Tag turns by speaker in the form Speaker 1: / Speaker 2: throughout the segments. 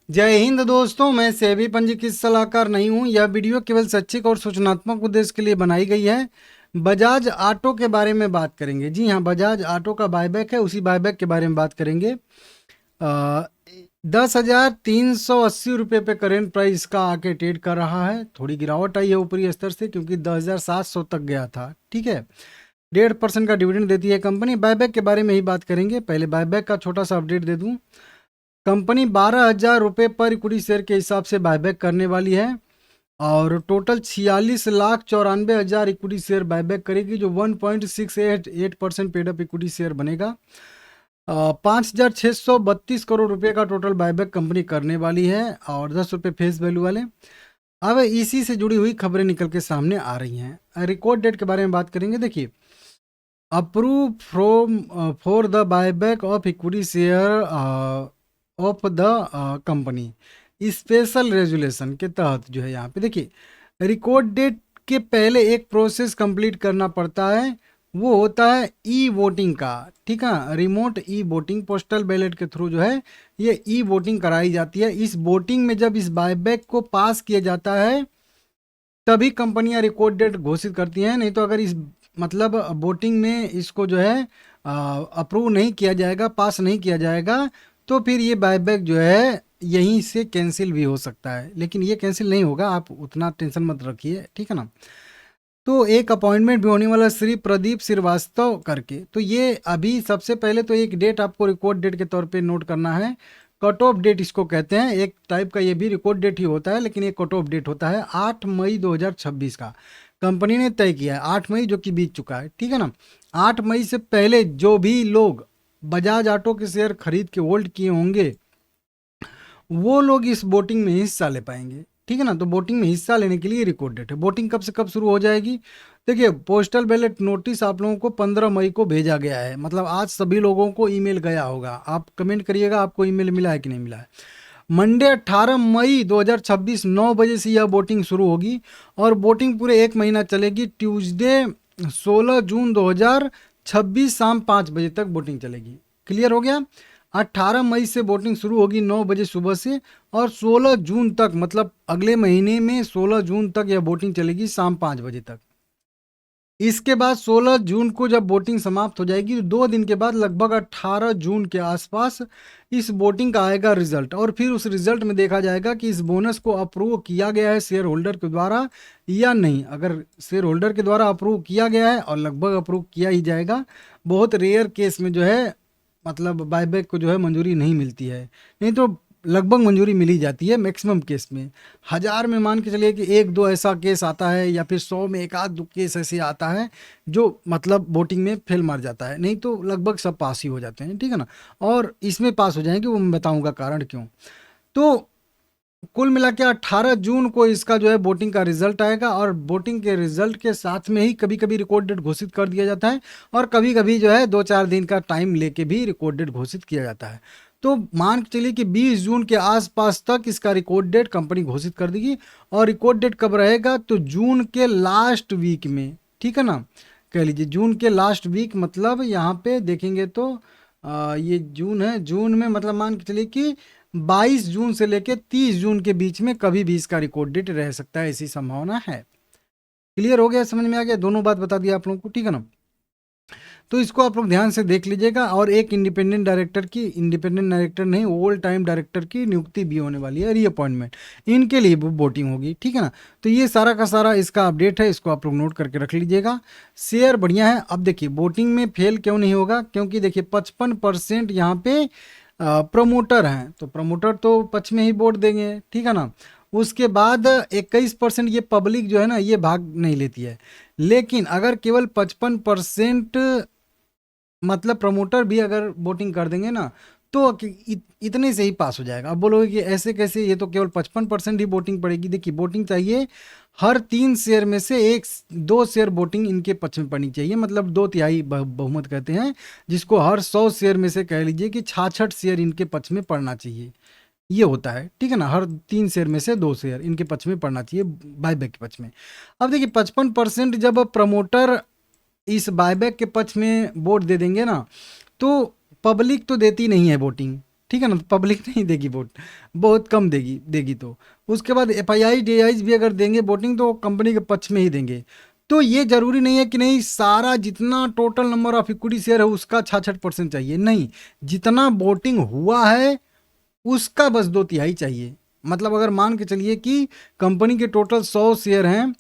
Speaker 1: जय हिंद दोस्तों, मैं सेबी पंजीकृत सलाहकार नहीं हूं। यह वीडियो केवल शैक्षिक और सूचनात्मक उद्देश्य के लिए बनाई गई है। बजाज ऑटो के बारे में बात करेंगे। जी हाँ, बजाज ऑटो का बायबैक है, उसी बायबैक के बारे में बात करेंगे। 10,380 रुपये पे करेंट प्राइस का आके ट्रेड कर रहा है। थोड़ी गिरावट आई है ऊपरी स्तर से, क्योंकि 10,700 तक गया था। ठीक है, 1.5% का डिविडेंड देती है कंपनी। बायबैक के बारे में ही बात करेंगे। पहले बायबैक का छोटा सा अपडेट दे दूं। कंपनी 12,000 रुपये पर इक्विटी शेयर के हिसाब से बायबैक करने वाली है, और टोटल 46,94,000 इक्विटी शेयर बायबैक करेगी, जो 1.68% पेड अप इक्विटी शेयर बनेगा। 5,632 करोड़ रुपए का टोटल बायबैक कंपनी करने वाली है, और 10 रुपये फेस वैल्यू वाले। अब इसी से जुड़ी हुई खबरें निकल के सामने आ रही हैं। रिकॉर्ड डेट के बारे में बात करेंगे। देखिए, approve from for the buyback of equity share of the company special resolution के तहत जो है, यहाँ पे देखिए, रिकॉर्ड डेट के पहले एक प्रोसेस कंप्लीट करना पड़ता है। वो होता है ई वोटिंग का। ठीक है, remote e voting, postal ballot के थ्रू जो है ये ई वोटिंग कराई जाती है। इस वोटिंग में जब इस बायबैक को पास किया जाता है, तभी कंपनियां रिकॉर्ड डेट घोषित करती हैं। नहीं तो अगर इस मतलब वोटिंग में इसको जो है अप्रूव नहीं किया जाएगा, पास नहीं किया जाएगा, तो फिर ये बायबैक जो है यहीं से कैंसिल भी हो सकता है। लेकिन ये कैंसिल नहीं होगा, आप उतना टेंशन मत रखिए। ठीक है ना। तो एक अपॉइंटमेंट भी होने वाला श्री प्रदीप श्रीवास्तव करके। तो ये अभी सबसे पहले तो एक डेट आपको रिकॉर्ड डेट के तौर पे नोट करना है। कट ऑफ डेट इसको कहते हैं। एक टाइप का ये भी रिकॉर्ड डेट ही होता है, लेकिन ये कट ऑफ डेट होता है 8 मई 2026 का कंपनी ने तय किया है। 8 मई जो कि बीत चुका है। ठीक है ना। 8 मई से पहले जो भी लोग बजाज ऑटो के शेयर खरीद के होल्ड किए होंगे, वो लोग इस वोटिंग में हिस्सा ले पाएंगे। ठीक है ना। तो वोटिंग में हिस्सा लेने के लिए रिकॉर्ड डेट है। वोटिंग कब से कब शुरू हो जाएगी? देखिए, पोस्टल बैलेट नोटिस आप लोगों को 15 मई को भेजा गया है। मतलब आज सभी लोगों को ईमेल गया होगा। आप कमेंट करिएगा आपको ईमेल मिला है कि नहीं मिला है। मंडे 18 मई 2026 9 बजे से यह वोटिंग शुरू होगी, और वोटिंग पूरे एक महीना चलेगी। ट्यूसडे 16 जून 2026 शाम 5 बजे तक वोटिंग चलेगी। क्लियर हो गया। 18 मई से वोटिंग शुरू होगी 9 बजे सुबह से, और 16 जून तक, मतलब अगले महीने में 16 जून तक यह वोटिंग चलेगी शाम 5 बजे तक। इसके बाद 16 जून को जब वोटिंग समाप्त हो जाएगी, तो 2 दिन के बाद लगभग 18 जून के आसपास इस वोटिंग का आएगा रिजल्ट, और फिर उस रिजल्ट में देखा जाएगा कि इस बोनस को अप्रूव किया गया है शेयर होल्डर के द्वारा या नहीं। अगर शेयर होल्डर के द्वारा अप्रूव किया गया है, और लगभग अप्रूव किया ही जाएगा, बहुत रेयर केस में जो है मतलब बायबैक को जो है मंजूरी नहीं मिलती है। नहीं तो लगभग मंजूरी मिली जाती है मैक्सिमम केस में। 1000 में मान के चलिए कि एक दो ऐसा केस आता है, या फिर 100 में एक आध दो केस ऐसे आता है जो मतलब वोटिंग में फेल मार जाता है। नहीं तो लगभग सब पास ही हो जाते हैं। ठीक है ना। और इसमें पास हो जाएंगे, वो मैं बताऊंगा कारण क्यों। तो कुल मिला के 18 जून को इसका जो है वोटिंग का रिजल्ट आएगा, और वोटिंग के रिजल्ट के साथ में ही कभी कभी रिकॉर्ड डेट घोषित कर दिया जाता है, और कभी कभी जो है 2-4 दिन का टाइम लेके भी रिकॉर्ड डेट घोषित किया जाता है। तो मान के चलिए कि 20 जून के आसपास तक इसका रिकॉर्ड डेट कंपनी घोषित कर देगी। और रिकॉर्ड डेट कब रहेगा? तो जून के लास्ट वीक में। ठीक है ना। कह लीजिए जून के लास्ट वीक, मतलब यहाँ पे देखेंगे तो ये जून है। जून में मतलब मान के चलिए कि 22 जून से लेकर 30 जून के बीच में कभी भी इसका रिकॉर्ड डेट रह सकता है, ऐसी संभावना है। क्लियर हो गया, समझ में आ गया? दोनों बात बता दिया आप लोगों को। ठीक है ना। तो इसको आप लोग ध्यान से देख लीजिएगा। और एक इंडिपेंडेंट डायरेक्टर नहीं, ऑल टाइम डायरेक्टर की नियुक्ति भी होने वाली है, रीअपॉइंटमेंट। इनके लिए वोटिंग होगी। ठीक है ना। तो ये सारा का सारा इसका अपडेट है, इसको आप लोग नोट करके रख लीजिएगा। शेयर बढ़िया है। अब देखिए, वोटिंग में फेल क्यों नहीं होगा? क्योंकि देखिए 55% यहाँ पे प्रमोटर हैं, तो प्रमोटर तो पक्ष में ही वोट देंगे। ठीक है ना। उसके बाद 21% ये पब्लिक जो है ना, ये भाग नहीं लेती है। लेकिन अगर केवल 55% मतलब प्रमोटर भी अगर वोटिंग कर देंगे ना, तो इतने से ही पास हो जाएगा। अब बोलोगे कि ऐसे कैसे, ये तो केवल 55% ही वोटिंग पड़ेगी। देखिए, वोटिंग चाहिए हर 3 शेयर में से एक 2 शेयर वोटिंग इनके पक्ष में पड़नी चाहिए, मतलब 2/3 बहुमत कहते हैं, जिसको हर 100 शेयर में से कह लीजिए कि 66 शेयर इनके पक्ष में पड़ना चाहिए। ये होता है। ठीक है ना। हर 3 शेयर में से 2 शेयर इनके पक्ष में पड़ना चाहिए, बायबैक के पक्ष में। अब देखिए, 55% जब प्रमोटर इस बायबैक के पक्ष में वोट दे देंगे ना, तो पब्लिक तो देती नहीं है वोटिंग। ठीक है ना, तो पब्लिक नहीं देगी वोट, बहुत कम देगी देगी। तो उसके बाद एफआईआई डीआईज भी अगर देंगे वोटिंग तो कंपनी के पक्ष में ही देंगे। तो ये जरूरी नहीं है कि नहीं सारा जितना total number of equity share है उसका 66% चाहिए, नहीं, जितना वोटिंग हुआ है उसका बस 2/3 चाहिए। मतलब अगर मान के चलिए कि कंपनी के टोटल 100 शेयर हैं,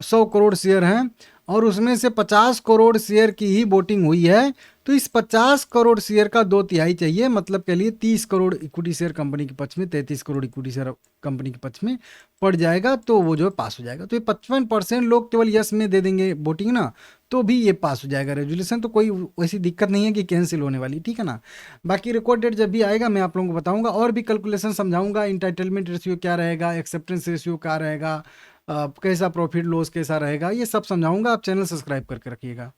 Speaker 1: 100 करोड़ शेयर हैं, और उसमें से 50 करोड़ शेयर की ही वोटिंग हुई है, तो इस 50 करोड़ शेयर का 2/3 चाहिए। मतलब के लिए 30 करोड़ इक्विटी शेयर कंपनी के पक्ष में, 33 करोड़ इक्विटी शेयर कंपनी के पक्ष में पड़ जाएगा, तो वो जो है पास हो जाएगा। तो ये 55% लोग केवल यस में दे देंगे वोटिंग ना, तो भी ये पास हो जाएगा रेजोल्यूशन। तो कोई वैसी दिक्कत नहीं है कि कैंसिल होने वाली, ठीक है ना। बाकी रिकॉर्ड डेट जब भी आएगा मैं आप लोगों को बताऊंगा, और भी कैलकुलेशन समझाऊंगा, इंटाइटलमेंट रेशियो क्या रहेगा, एक्सेप्टेंस रेशियो क्या रहेगा, कैसा प्रॉफिट लॉस कैसा रहेगा, ये सब समझाऊंगा। आप चैनल सब्सक्राइब करके रखिएगा।